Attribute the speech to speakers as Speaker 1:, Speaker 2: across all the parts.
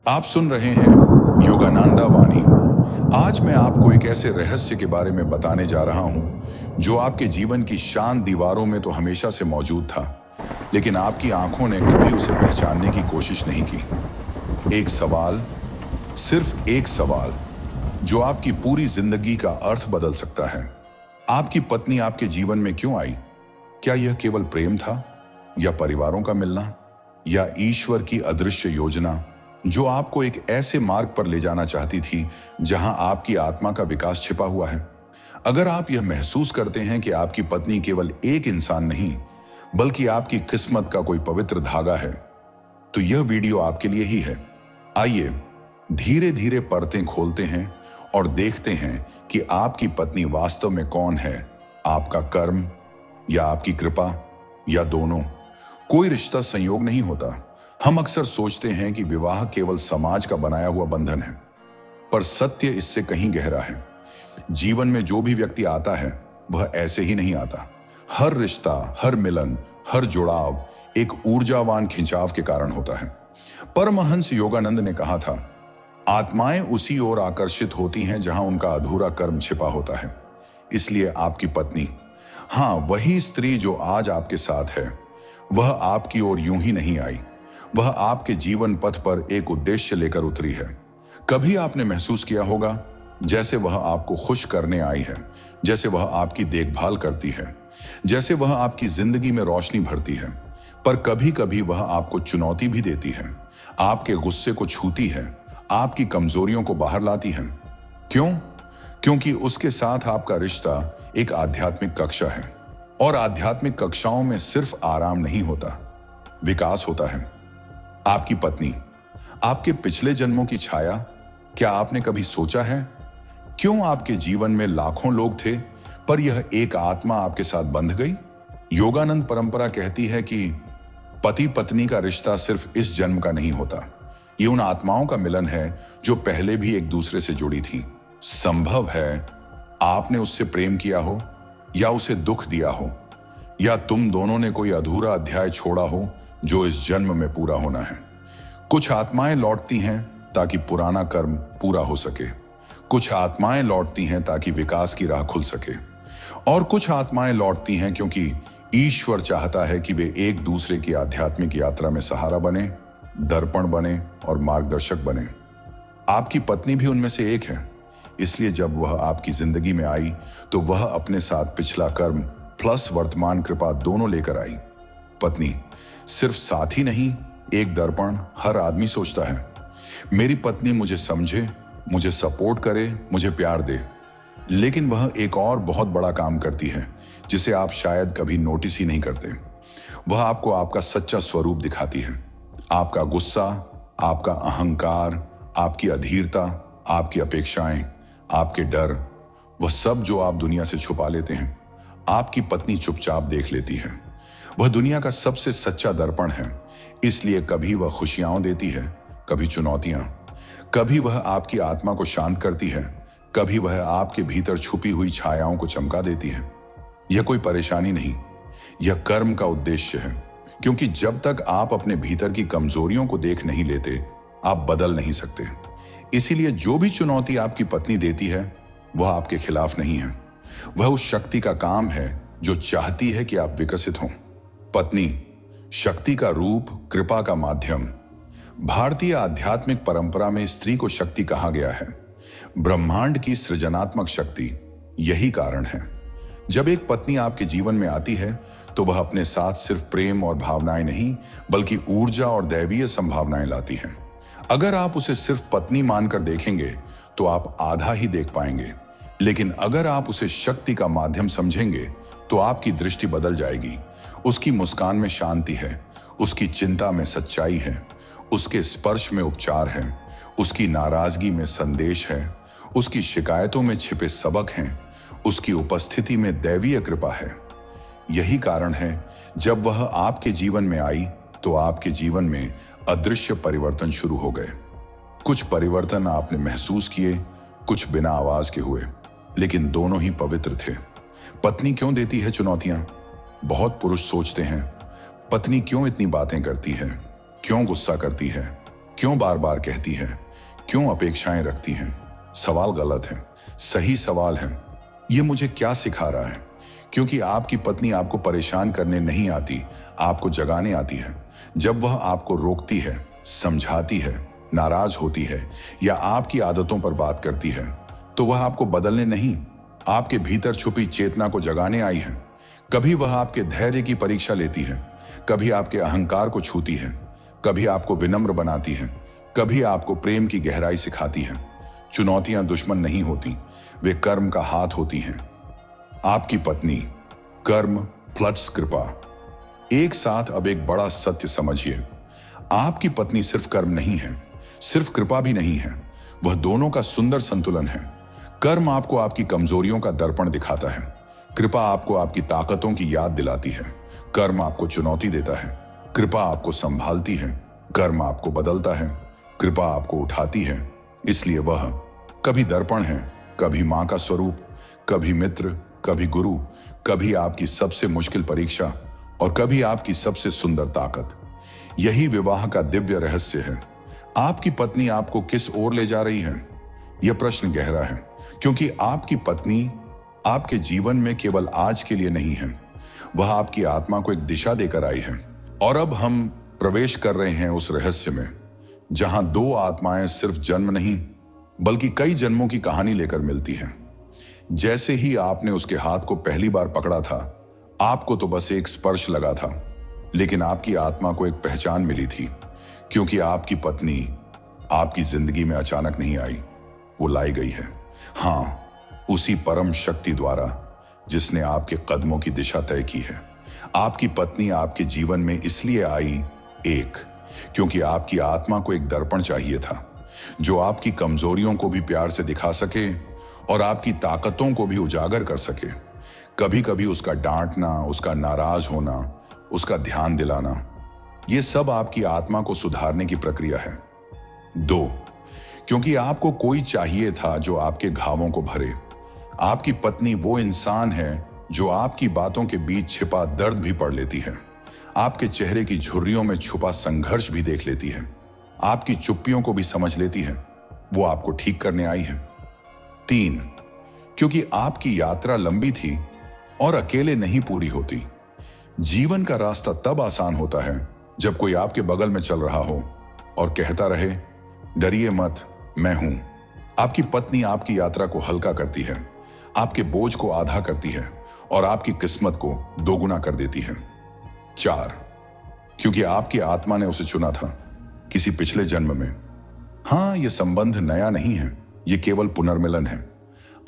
Speaker 1: आप सुन रहे हैं योगानंदा वाणी। आज मैं आपको एक ऐसे रहस्य के बारे में बताने जा रहा हूं जो आपके जीवन की शांत दीवारों में तो हमेशा से मौजूद था, लेकिन आपकी आंखों ने कभी उसे पहचानने की कोशिश नहीं की। एक सवाल, सिर्फ एक सवाल, जो आपकी पूरी जिंदगी का अर्थ बदल सकता है। आपकी पत्नी आपके जीवन में क्यों आई? क्या यह केवल प्रेम था, या परिवारों का मिलना, या ईश्वर की अदृश्य योजना जो आपको एक ऐसे मार्ग पर ले जाना चाहती थी जहां आपकी आत्मा का विकास छिपा हुआ है? अगर आप यह महसूस करते हैं कि आपकी पत्नी केवल एक इंसान नहीं, बल्कि आपकी किस्मत का कोई पवित्र धागा है, तो यह वीडियो आपके लिए ही है। आइए धीरे धीरे परतें खोलते हैं और देखते हैं कि आपकी पत्नी वास्तव में कौन है, आपका कर्म या आपकी कृपा, या दोनों। कोई रिश्ता संयोग नहीं होता। हम अक्सर सोचते हैं कि विवाह केवल समाज का बनाया हुआ बंधन है, पर सत्य इससे कहीं गहरा है। जीवन में जो भी व्यक्ति आता है वह ऐसे ही नहीं आता। हर रिश्ता, हर मिलन, हर जुड़ाव एक ऊर्जावान खिंचाव के कारण होता है। परमहंस योगानंद ने कहा था, आत्माएं उसी ओर आकर्षित होती हैं जहां उनका अधूरा कर्म छिपा होता है। इसलिए आपकी पत्नी, हाँ, वही स्त्री जो आज आपके साथ है, वह आपकी ओर यूं ही नहीं आई। वह आपके जीवन पथ पर एक उद्देश्य लेकर उतरी है। कभी आपने महसूस किया होगा जैसे वह आपको खुश करने आई है, जैसे वह आपकी देखभाल करती है, जैसे वह आपकी जिंदगी में रोशनी भरती है। पर कभी कभी वह आपको चुनौती भी देती है, आपके गुस्से को छूती है, आपकी कमजोरियों को बाहर लाती है। क्यों? क्योंकि उसके साथ आपका रिश्ता एक आध्यात्मिक कक्षा है, और आध्यात्मिक कक्षाओं में सिर्फ आराम नहीं होता, विकास होता है। आपकी पत्नी, आपके पिछले जन्मों की छाया, क्या आपने कभी सोचा है क्यों आपके जीवन में लाखों लोग थे पर यह एक आत्मा आपके साथ बंध गई? योगानंद परंपरा कहती है कि पति पत्नी का रिश्ता सिर्फ इस जन्म का नहीं होता। ये उन आत्माओं का मिलन है जो पहले भी एक दूसरे से जुड़ी थी। संभव है आपने उससे प्रेम किया हो, या उसे दुख दिया हो, या तुम दोनों ने कोई अधूरा अध्याय छोड़ा हो जो इस जन्म में पूरा होना है। कुछ आत्माएं लौटती हैं ताकि पुराना कर्म पूरा हो सके, कुछ आत्माएं लौटती हैं ताकि विकास की राह खुल सके, और कुछ आत्माएं लौटती हैं क्योंकि ईश्वर चाहता है कि वे एक दूसरे की आध्यात्मिक यात्रा में सहारा बने, दर्पण बने और मार्गदर्शक बने। आपकी पत्नी भी उनमें से एक है। इसलिए जब वह आपकी जिंदगी में आई तो वह अपने साथ पिछला कर्म प्लस वर्तमान कृपा दोनों लेकर आई। पत्नी सिर्फ साथी नहीं, एक दर्पण हर आदमी सोचता है, मेरी पत्नी मुझे समझे, मुझे सपोर्ट करे, मुझे प्यार दे। लेकिन वह एक और बहुत बड़ा काम करती है जिसे आप शायद कभी नोटिस ही नहीं करते। वह आपको आपका सच्चा स्वरूप दिखाती है। आपका गुस्सा, आपका अहंकार, आपकी अधीरता, आपकी अपेक्षाएं, आपके डर, वह सब जो आप दुनिया से छुपा लेते हैं, आपकी पत्नी चुपचाप देख लेती है। वह दुनिया का सबसे सच्चा दर्पण है। इसलिए कभी वह खुशियां देती है, कभी चुनौतियां। कभी वह आपकी आत्मा को शांत करती है, कभी वह आपके भीतर छुपी हुई छायाओं को चमका देती है। यह कोई परेशानी नहीं, यह कर्म का उद्देश्य है। क्योंकि जब तक आप अपने भीतर की कमजोरियों को देख नहीं लेते, आप बदल नहीं सकते। इसीलिए जो भी चुनौती आपकी पत्नी देती है वह आपके खिलाफ नहीं है। वह उस शक्ति का काम है जो चाहती है कि आप विकसित हों। पत्नी शक्ति का रूप, कृपा का माध्यम। भारतीय आध्यात्मिक परंपरा में स्त्री को शक्ति कहा गया है, ब्रह्मांड की सृजनात्मक शक्ति। यही कारण है जब एक पत्नी आपके जीवन में आती है तो वह अपने साथ सिर्फ प्रेम और भावनाएं नहीं, बल्कि ऊर्जा और दैवीय संभावनाएं लाती है। अगर आप उसे सिर्फ पत्नी मानकर देखेंगे तो आप आधा ही देख पाएंगे, लेकिन अगर आप उसे शक्ति का माध्यम समझेंगे तो आपकी दृष्टि बदल जाएगी। उसकी मुस्कान में शांति है, उसकी चिंता में सच्चाई है, उसके स्पर्श में उपचार है, उसकी नाराजगी में संदेश है, उसकी शिकायतों में छिपे सबक हैं, उसकी उपस्थिति में दैवीय कृपा है। यही कारण है जब वह आपके जीवन में आई तो आपके जीवन में अदृश्य परिवर्तन शुरू हो गए। कुछ परिवर्तन आपने महसूस किए, कुछ बिना आवाज के हुए, लेकिन दोनों ही पवित्र थे। पत्नी क्यों देती है चुनौतियां? बहुत पुरुष सोचते हैं, पत्नी क्यों इतनी बातें करती है, क्यों गुस्सा करती है, क्यों बार बार कहती है, क्यों अपेक्षाएं रखती हैं? सवाल गलत है, सही सवाल है, ये मुझे क्या सिखा रहा है? क्योंकि आपकी पत्नी आपको परेशान करने नहीं आती, आपको जगाने आती है। जब वह आपको रोकती है, समझाती है, नाराज होती है या आपकी आदतों पर बात करती है, तो वह आपको बदलने नहीं, आपके भीतर छुपी चेतना को जगाने आई है। कभी वह आपके धैर्य की परीक्षा लेती है, कभी आपके अहंकार को छूती है, कभी आपको विनम्र बनाती है, कभी आपको प्रेम की गहराई सिखाती है। चुनौतियां दुश्मन नहीं होती, वे कर्म का हाथ होती हैं। आपकी पत्नी, कर्म प्लस कृपा। एक साथ अब एक बड़ा सत्य समझिए, आपकी पत्नी सिर्फ कर्म नहीं है, सिर्फ कृपा भी नहीं है, वह दोनों का सुंदर संतुलन है। कर्म आपको आपकी कमजोरियों का दर्पण दिखाता है, कृपा आपको आपकी ताकतों की याद दिलाती है। कर्म आपको चुनौती देता है, कृपा आपको संभालती है। कर्म आपको बदलता है, कृपा आपको उठाती है। इसलिए वह कभी दर्पण है, कभी मां का स्वरूप, कभी मित्र, कभी गुरु, कभी आपकी सबसे मुश्किल परीक्षा और कभी आपकी सबसे सुंदर ताकत। यही विवाह का दिव्य रहस्य है। आपकी पत्नी आपको किस ओर ले जा रही है? यह प्रश्न गहरा है, क्योंकि आपकी पत्नी आपके जीवन में केवल आज के लिए नहीं है, वह आपकी आत्मा को एक दिशा देकर आई है। और अब हम प्रवेश कर रहे हैं उस रहस्य में, जहां दो आत्माएं सिर्फ जन्म नहीं, बल्कि कई जन्मों की कहानी लेकर मिलती हैं। जैसे ही आपने उसके हाथ को पहली बार पकड़ा था, आपको तो बस एक स्पर्श लगा था, लेकिन आपकी आत्मा को एक पहचान मिली थी, क्योंकि आपकी पत्नी आपकी जिंदगी में अचानक नहीं आई, वो लाई गई है। हाँ, उसी परम शक्ति द्वारा जिसने आपके कदमों की दिशा तय की है। आपकी पत्नी आपके जीवन में इसलिए आई, एक, क्योंकि आपकी आत्मा को एक दर्पण चाहिए था, जो आपकी कमजोरियों को भी प्यार से दिखा सके और आपकी ताकतों को भी उजागर कर सके। कभी कभी उसका डांटना, उसका नाराज होना, उसका ध्यान दिलाना, यह सब आपकी आत्मा को सुधारने की प्रक्रिया है। दो, क्योंकि आपको कोई चाहिए था जो आपके घावों को भरे। आपकी पत्नी वो इंसान है जो आपकी बातों के बीच छिपा दर्द भी पढ़ लेती है, आपके चेहरे की झुर्रियों में छुपा संघर्ष भी देख लेती है, आपकी चुप्पियों को भी समझ लेती है। वो आपको ठीक करने आई है। तीन, क्योंकि आपकी यात्रा लंबी थी और अकेले नहीं पूरी होती। जीवन का रास्ता तब आसान होता है जब कोई आपके बगल में चल रहा हो और कहता रहे, डरिए मत, मैं हूं। आपकी पत्नी आपकी यात्रा को हल्का करती है, आपके बोझ को आधा करती है और आपकी किस्मत को दोगुना कर देती है। चार, क्योंकि आपकी आत्मा ने उसे चुना था किसी पिछले जन्म में। हाँ, यह संबंध नया नहीं है, यह केवल पुनर्मिलन है।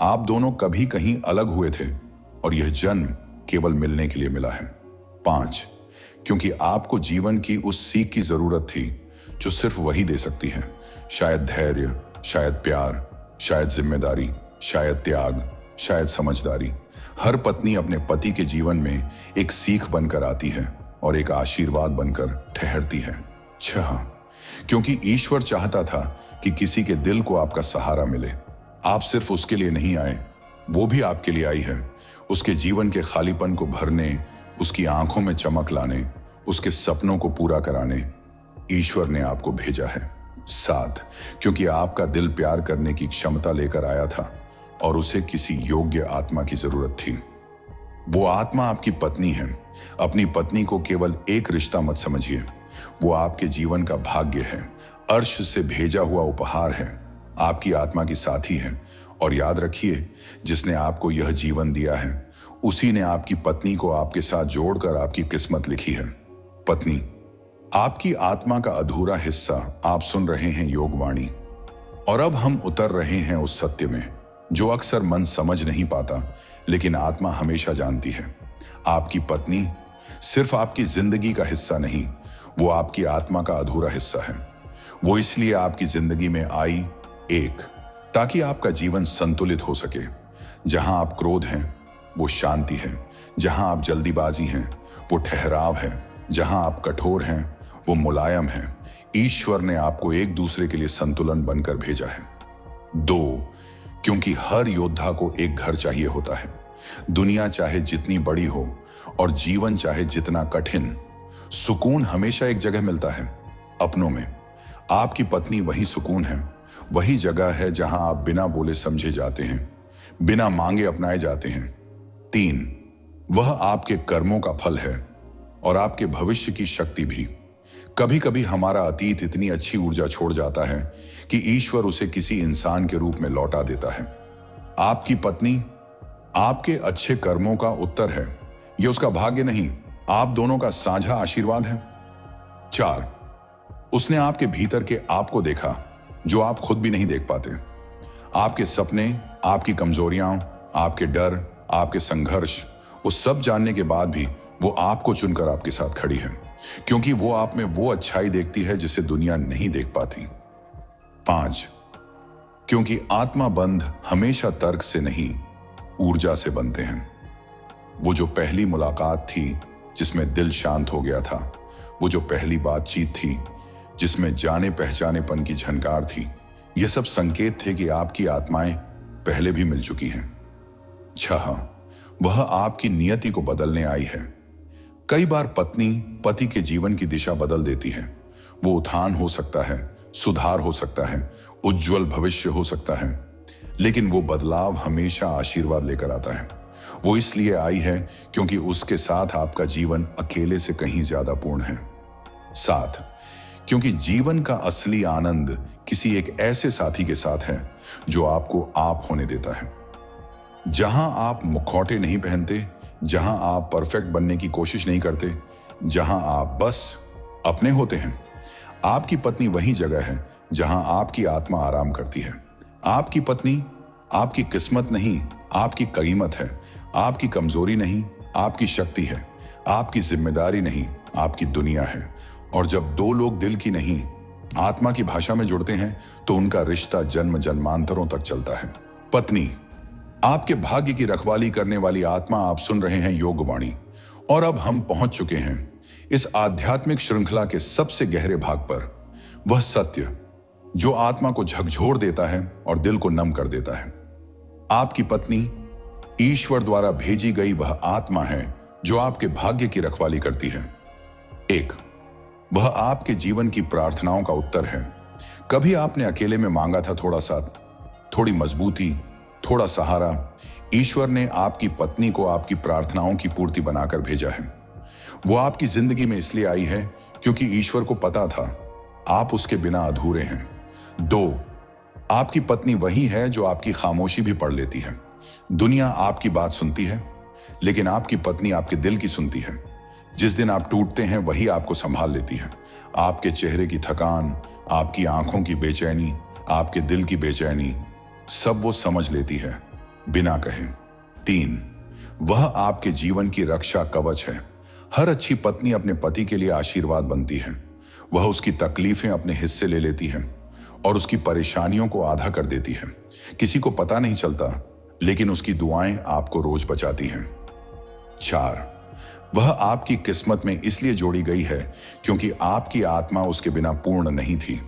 Speaker 1: आप दोनों कभी कहीं अलग हुए थे और यह जन्म केवल मिलने के लिए मिला है। पांच, क्योंकि आपको जीवन की उस सीख की जरूरत थी जो सिर्फ वही दे सकती है। शायद धैर्य, शायद प्यार, शायद जिम्मेदारी, शायद त्याग, शायद समझदारी। हर पत्नी अपने पति के जीवन में एक सीख बनकर आती है और एक आशीर्वाद बनकर ठहरती है। छह, क्योंकि ईश्वर चाहता था कि किसी के दिल को आपका सहारा मिले। आप सिर्फ उसके लिए नहीं आए, वो भी आपके लिए आई है, उसके जीवन के खालीपन को भरने, उसकी आंखों में चमक लाने, उसके सपनों को पूरा कराने ईश्वर ने आपको भेजा है। सात, क्योंकि आपका दिल प्यार करने की क्षमता लेकर आया था और उसे किसी योग्य आत्मा की जरूरत थी। वो आत्मा आपकी पत्नी है। अपनी पत्नी को केवल एक रिश्ता मत समझिए, वो आपके जीवन का भाग्य है, अर्श से भेजा हुआ उपहार है, आपकी आत्मा की साथी है। और याद रखिए, जिसने आपको यह जीवन दिया है, उसी ने आपकी पत्नी को आपके साथ जोड़कर आपकी किस्मत लिखी है। पत्नी, आपकी आत्मा का अधूरा हिस्सा आप सुन रहे हैं योगवाणी। और अब हम उतर रहे हैं उस सत्य में जो अक्सर मन समझ नहीं पाता, लेकिन आत्मा हमेशा जानती है। आपकी पत्नी सिर्फ आपकी जिंदगी का हिस्सा नहीं, वो आपकी आत्मा का अधूरा हिस्सा है। वो इसलिए आपकी जिंदगी में आई, एक, ताकि आपका जीवन संतुलित हो सके। जहां आप क्रोध हैं, वो शांति है। जहां आप जल्दीबाजी हैं, वो ठहराव है। जहां आप कठोर हैं, वो मुलायम है। ईश्वर ने आपको एक दूसरे के लिए संतुलन बनकर भेजा है। दो, क्योंकि हर योद्धा को एक घर चाहिए होता है। दुनिया चाहे जितनी बड़ी हो और जीवन चाहे जितना कठिन, सुकून हमेशा एक जगह मिलता है, अपनों में। आपकी पत्नी वही सुकून है, वही जगह है जहां आप बिना बोले समझे जाते हैं, बिना मांगे अपनाए जाते हैं। 3, वह आपके कर्मों का फल है और आपके भविष्य की शक्ति भी। कभी कभी हमारा अतीत इतनी अच्छी ऊर्जा छोड़ जाता है कि ईश्वर उसे किसी इंसान के रूप में लौटा देता है। आपकी पत्नी आपके अच्छे कर्मों का उत्तर है, यह उसका भाग्य नहीं, आप दोनों का साझा आशीर्वाद है। 4, उसने आपके भीतर के आपको देखा जो आप खुद भी नहीं देख पाते। आपके सपने, आपकी कमजोरियां, आपके डर, आपके संघर्ष, वो सब जानने के बाद भी वो आपको चुनकर आपके साथ खड़ी है, क्योंकि वो आप में वो अच्छाई देखती है जिसे दुनिया नहीं देख पाती। 5, क्योंकि आत्मा बंध हमेशा तर्क से नहीं, ऊर्जा से बनते हैं। वो जो पहली मुलाकात थी जिसमें दिल शांत हो गया था, वो जो पहली बातचीत थी जिसमें जाने पहचानेपन की झनकार थी, ये सब संकेत थे कि आपकी आत्माएं पहले भी मिल चुकी हैं। 6, वह आपकी नियति को बदलने आई है। कई बार पत्नी पति के जीवन की दिशा बदल देती है। वो उत्थान हो सकता है, सुधार हो सकता है, उज्जवल भविष्य हो सकता है, लेकिन वो बदलाव हमेशा आशीर्वाद लेकर आता है। वो इसलिए आई है क्योंकि उसके साथ आपका जीवन अकेले से कहीं ज्यादा पूर्ण है। 7, क्योंकि जीवन का असली आनंद किसी एक ऐसे साथी के साथ है जो आपको आप होने देता है। जहां आप मुखौटे नहीं पहनते, जहां आप परफेक्ट बनने की कोशिश नहीं करते, जहां आप बस अपने होते हैं। आपकी पत्नी वही जगह है जहां आपकी आत्मा आराम करती है। आपकी पत्नी आपकी किस्मत नहीं, आपकी कीमत है। आपकी कमजोरी नहीं, आपकी शक्ति है। आपकी जिम्मेदारी नहीं, आपकी दुनिया है। और जब दो लोग दिल की नहीं, आत्मा की भाषा में जुड़ते हैं तो उनका रिश्ता जन्म जन्मांतरों तक चलता है। पत्नी आपके भाग्य की रखवाली करने वाली आत्मा। आप सुन रहे हैं योगवाणी, और अब हम पहुंच चुके हैं इस आध्यात्मिक श्रृंखला के सबसे गहरे भाग पर। वह सत्य जो आत्मा को झकझोर देता है और दिल को नम कर देता है। आपकी पत्नी ईश्वर द्वारा भेजी गई वह आत्मा है जो आपके भाग्य की रखवाली करती है। 1, वह आपके जीवन की प्रार्थनाओं का उत्तर है। कभी आपने अकेले में मांगा था थोड़ा साथ, थोड़ी मजबूती, थोड़ा सहारा। ईश्वर ने आपकी पत्नी को आपकी प्रार्थनाओं की पूर्ति बनाकर भेजा है। वो आपकी जिंदगी में इसलिए आई है क्योंकि ईश्वर को पता था आप उसके बिना अधूरे हैं। 2, आपकी पत्नी वही है जो आपकी खामोशी भी पढ़ लेती है। दुनिया आपकी बात सुनती है, लेकिन आपकी पत्नी आपके दिल की सुनती है। जिस दिन आप टूटते हैं वही आपको संभाल लेती है। आपके चेहरे की थकान, आपकी आंखों की बेचैनी, आपके दिल की बेचैनी, सब वो समझ लेती है बिना कहे। 3, वह आपके जीवन की रक्षा कवच है। हर अच्छी पत्नी अपने पति के लिए आशीर्वाद बनती है। वह उसकी तकलीफें अपने हिस्से ले लेती है और उसकी परेशानियों को आधा कर देती है। किसी को पता नहीं चलता, लेकिन उसकी दुआएं आपको रोज बचाती हैं। 4, वह आपकी किस्मत में इसलिए जोड़ी गई है क्योंकि आपकी आत्मा उसके बिना पूर्ण नहीं थी।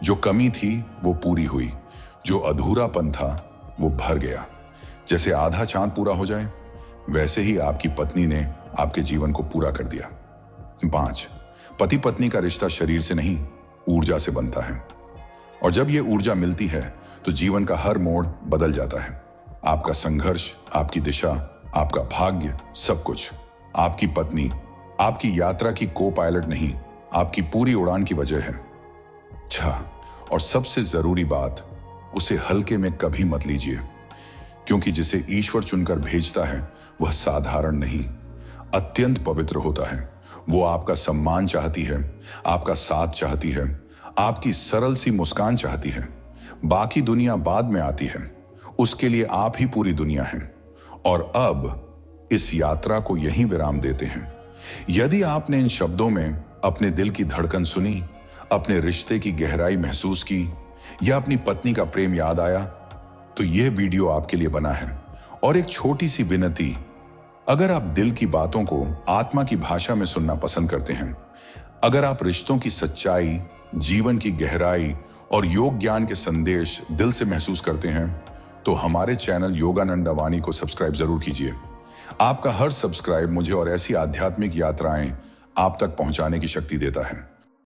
Speaker 1: जो कमी थी वो पूरी हुई, जो अधूरापन था वो भर गया। जैसे आधा चांद पूरा हो जाए, वैसे ही आपकी पत्नी ने आपके जीवन को पूरा कर दिया। 5, पति पत्नी का रिश्ता शरीर से नहीं, ऊर्जा से बनता है, और जब ये ऊर्जा मिलती है तो जीवन का हर मोड़ बदल जाता है। आपका संघर्ष, आपकी दिशा, आपका भाग्य, सब कुछ। आपकी पत्नी आपकी यात्रा की को पायलट नहीं, आपकी पूरी उड़ान की वजह है। 6, और सबसे जरूरी बात, उसे हल्के में कभी मत लीजिए, क्योंकि जिसे ईश्वर चुनकर भेजता है वह साधारण नहीं, अत्यंत पवित्र होता है। वो आपका सम्मान चाहती है, आपका साथ चाहती है, आपकी सरल सी मुस्कान चाहती है। बाकी दुनिया बाद में आती है, उसके लिए आप ही पूरी दुनिया है। और अब इस यात्रा को यहीं विराम देते हैं। यदि आपने इन शब्दों में अपने दिल की धड़कन सुनी, अपने रिश्ते की गहराई महसूस की, या अपनी पत्नी का प्रेम याद आया, तो यह वीडियो आपके लिए बना है। और एक छोटी सी विनती, अगर आप दिल की बातों को आत्मा की भाषा में सुनना पसंद करते हैं, अगर आप रिश्तों की सच्चाई, जीवन की गहराई और योग ज्ञान के संदेश दिल से महसूस करते हैं, तो हमारे चैनल योगानंदा वाणी को सब्सक्राइब जरूर कीजिए। आपका हर सब्सक्राइब मुझे और ऐसी आध्यात्मिक यात्राएं आप तक पहुंचाने की शक्ति देता है।